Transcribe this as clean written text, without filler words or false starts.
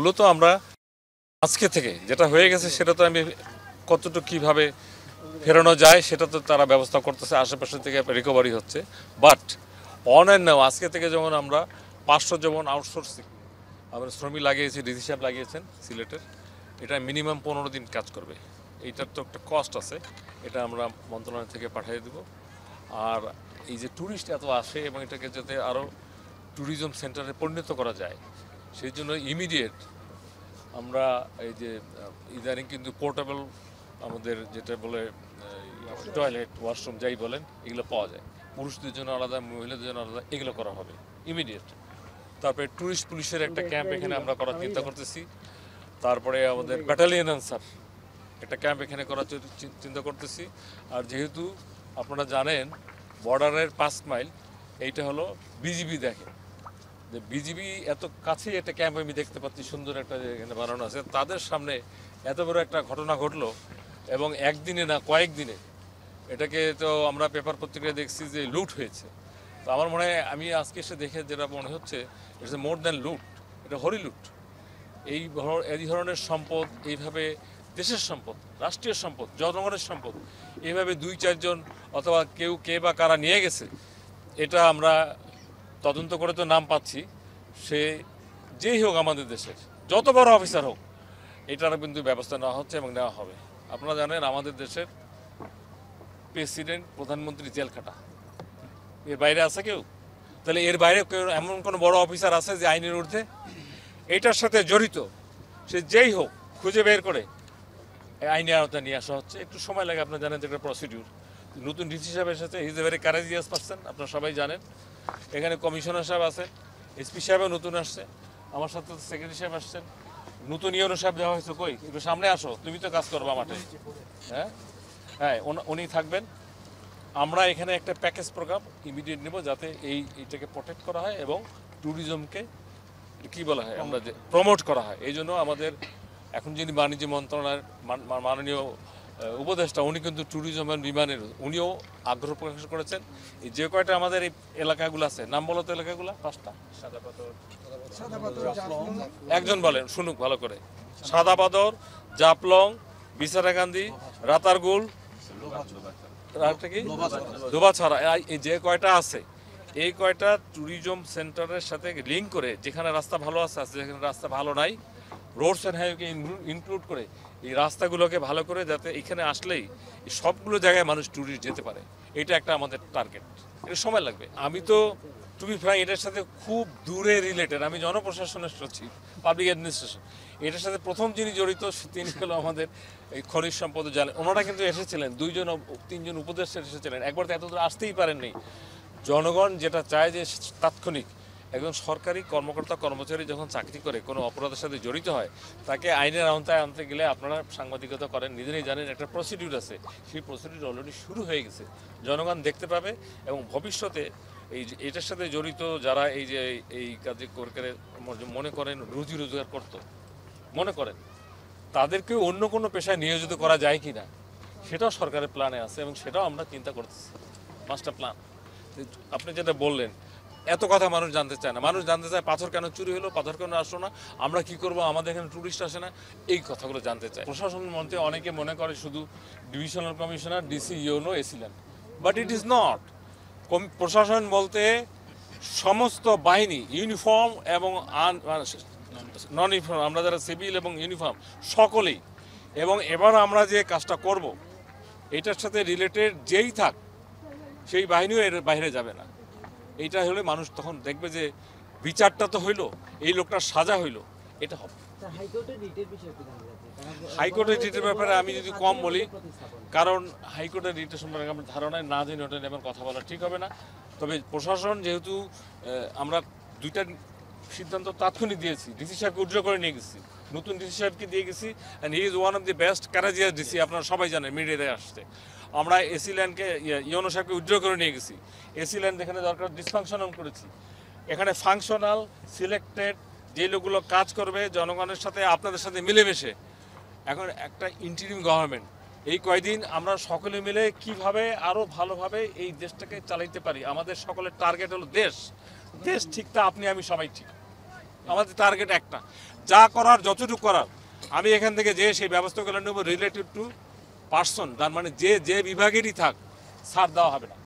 মূলত আমরা আজকে থেকে যেটা হয়ে গেছে সেটা তো আমি কতটুকু কীভাবে ফেরানো যায় সেটা তো তারা ব্যবস্থা করতেছে, আশেপাশে থেকে রিকভারি হচ্ছে। বাট অনলাইন নাও আজকে থেকে যেমন আমরা 500 যেমন আউটসোর্সিং আমরা শ্রমিক লাগিয়েছি, ডিসি সাহেব লাগিয়েছেন সিলেটের, এটা মিনিমাম 15 দিন কাজ করবে। এইটার তো একটা কস্ট আছে, এটা আমরা মন্ত্রণালয় থেকে পাঠিয়ে দেব। আর এই যে ট্যুরিস্ট এত আসে এবং এটাকে যাতে আরও ট্যুরিজম সেন্টারে পরিণত করা যায় সেই জন্য ইমিডিয়েট আমরা এই যে ইদানিং কিন্তু পোর্টেবল আমাদের যেটা বলে টয়লেট ওয়াশরুম যাই বলেন এগুলো পাওয়া যায়, পুরুষদের জন্য আলাদা মহিলাদের জন্য আলাদা, এগুলো করা হবে ইমিডিয়েট। তারপরে ট্যুরিস্ট পুলিশের একটা ক্যাম্প এখানে আমরা করার চিন্তা করতেছি। তারপরে আমাদের ব্যাটালিয়ন আনসার একটা ক্যাম্প এখানে করার চিন্তা করতেছি। আর যেহেতু আপনারা জানেন বর্ডারের 5 মাইল এইটা হলো বিজিবি, দেখে যে বিজিবি এত কাছেই একটা ক্যাম্প আমি দেখতে পাচ্ছি, সুন্দর একটা এখানে বানানো আছে। তাদের সামনে এত বড় একটা ঘটনা ঘটলো এবং একদিনে না কয়েকদিনে, এটাকে তো আমরা পেপার পত্রিকায় দেখছি যে লুট হয়েছে। তো আমার মনে হয় আমি আজকে এসে দেখে যেটা মনে হচ্ছে ইটস মোর দ্যান লুট, এটা হরিলুট। এই ধরনের সম্পদ এইভাবে দেশের সম্পদ, রাষ্ট্রীয় সম্পদ, জনগণের সম্পদ এইভাবে 2-4 জন অথবা কে বা কারা নিয়ে গেছে, এটা আমরা তদন্ত করে তো নাম পাচ্ছি। সে যেই হোক আমাদের দেশের যত বড় অফিসার হোক এটার কিন্তু ব্যবস্থা নেওয়া হচ্ছে এবং নেওয়া হবে। আপনারা জানেন আমাদের দেশের প্রেসিডেন্ট প্রধানমন্ত্রী জেল খাটা, এর বাইরে আছে কেউ? তাহলে এর বাইরে কেউ এমন কোনো বড় অফিসার আছে যে আইনের ঊর্ধ্বে? এটার সাথে জড়িত সে যেই হোক খুঁজে বের করে আইনের আওতায় নিয়ে আসা হচ্ছে। একটু সময় লাগে, আপনারা জানেন যে একটা প্রসিডিউর। নতুন ডিসি সাহেব এসেছে, he is a very courageous person, আপনারা সবাই জানেন। এখানে কমিশনার সাহেব আছে, এসপি সাহেবও নতুন আসছে, আমার সাথে সেক্রেটারি সাহেব আসছেন, নতুন ইউনো সাহেব দেওয়া হয়েছে। কই একটু সামনে আসো, তুমি তো কাজ করবা মাঠে। হ্যাঁ হ্যাঁ, উনি থাকবেন। আমরা এখানে একটা প্যাকেজ প্রোগ্রাম ইমিডিয়েট নেব যাতে এইটাকে প্রোটেক্ট করা হয় এবং ট্যুরিজমকে কী বলা হয় আমরা যে প্রমোট করা হয়। এই জন্য আমাদের এখন যিনি বাণিজ্য মন্ত্রণালয়ের মাননীয় উপদেষ্টা, উনি কিন্তু ট্যুরিজম অ্যান্ড বিমানের উনিও আগ্রহ প্রকাশ করেছেন। এই যে কয়টা আমাদের এই এলাকাগুলো আছে, নাম বলো তো এলাকাগুলো 5টা। একজন বলেন, শুনুক ভালো করে। সাদাপাথর, জাপলং, বিছারাকান্দি, রাতারগুল, দোবাছড়া, এই যে কয়টা আছে এই কয়টা ট্যুরিজম সেন্টারের সাথে লিঙ্ক করে, যেখানে রাস্তা ভালো আছে, যেখানে রাস্তা ভালো নাই, রোডস অ্যান্ড হাইওয়েকে ইনক্লুড করে এই রাস্তাগুলোকে ভালো করে যাতে এখানে আসলেই সবগুলো জায়গায় মানুষ ট্যুরিস্ট যেতে পারে, এটা একটা আমাদের টার্গেট। এটা সময় লাগবে। আমি তো টু বি ফ্র্যাঙ্ক এটার সাথে খুব দূরে রিলেটেড, আমি জনপ্রশাসনের সচিব, পাবলিক অ্যাডমিনিস্ট্রেশন। এটার সাথে প্রথম যিনি জড়িত তিনি হলো আমাদের এই খনিজ সম্পদ জানেন। ওনারা কিন্তু এসেছিলেন, 2-3 উপদেষ্টা এসেছিলেন, একবার তো এত দূর আসতেই পারেননি। জনগণ যেটা চায় যে তাৎক্ষণিক একজন সরকারি কর্মকর্তা কর্মচারী যখন চাকরি করে কোনো অপরাধের সাথে জড়িত হয় তাকে আইনের আওতায় আনতে গেলে, আপনারা সাংবাদিকতা করেন নিজেরাই জানেন, একটা প্রসিডিউর আছে। সেই প্রসিডিউর অলরেডি শুরু হয়ে গেছে, জনগণ দেখতে পাবে এবং ভবিষ্যতে এটার সাথে জড়িত যারা এই কাজে করে মনে করেন রুজি রোজগার করতো, মনে করেন তাদেরকে অন্য কোনো পেশায় নিয়োজিত করা যায় কি না সেটাও সরকারের প্ল্যানে আছে এবং সেটাও আমরা চিন্তা করতেছি, মাস্টার প্ল্যান। আপনি যেটা বললেন, এত কথা মানুষ জানতে চায় না। মানুষ জানতে চায় পাথর কেন চুরি হলো, পাথর কেন আসলো না, আমরা কি করব, আমাদের এখানে টুরিস্ট আসে না, এই কথাগুলো জানতে চায়। প্রশাসন মন্ত্রী অনেকে মনে করে শুধু divisional commissioner, DC, UNO, AC land, but it is not. প্রশাসন বলতে সমস্ত বাহিনী, ইউনিফর্ম এবং নন ইউনিফর্ম, আমরা যারা সিভিল এবং ইউনিফর্ম সকলেই। এবং এবার আমরা যে কাজটা করব এটার সাথে রিলেটেড যেই থাক সেই বাহিনীও এর বাইরে যাবে না। এইটা হলে মানুষ তখন দেখবে যে বিচারটা তো হইলো, এই লোকটার সাজা হইলো, এটা হবে। হাইকোর্টের রিটের ব্যাপারে আমি যদি কম বলি, কারণ হাইকোর্টের রিটের সম্পর্কে আমার ধারণায় না জেনে ওটা এবার কথা বলা ঠিক হবে না। তবে প্রশাসন যেহেতু আমরা 2টা সিদ্ধান্ত তাৎক্ষণিক দিয়েছি, ডিসি সাহেবকে উইথড্র করে নিয়ে গেছি, নতুন ডিসি সাহেবকে দিয়ে গেছি, and he is one of the best courageous DC, আপনারা সবাই জানেন, মিডিয়াতে আসছে। আমরা এসিল্যান্ডকে, ইউনো সাহেবকে উইথড্র করে নিয়ে গেছি। এসিল্যান্ড যেখানে দরকার ডিসফাংশনাল করেছি, এখানে ফাংশনাল সিলেক্টেড যে লোকগুলো কাজ করবে জনগণের সাথে, আপনাদের সাথে মিলেমিশে। এখন একটা ইন্টারিম গভর্নমেন্ট, এই কয়দিন আমরা সকলে মিলে কিভাবে আরও ভালোভাবে এই দেশটাকে চালাইতে পারি। আমাদের সকলের টার্গেট হলো দেশ, দেশ ঠিক তা আপনি আমি সবাই ঠিক, আমাদের টার্গেট একটা। যা করার যতটুকু করার আমি এখান থেকে যে সেই ব্যবস্থাগুলো নেব রিলেটেড টু পার্সন, তার মানে যে বিভাগেরই থাক ছাড় দেওয়া হবে না।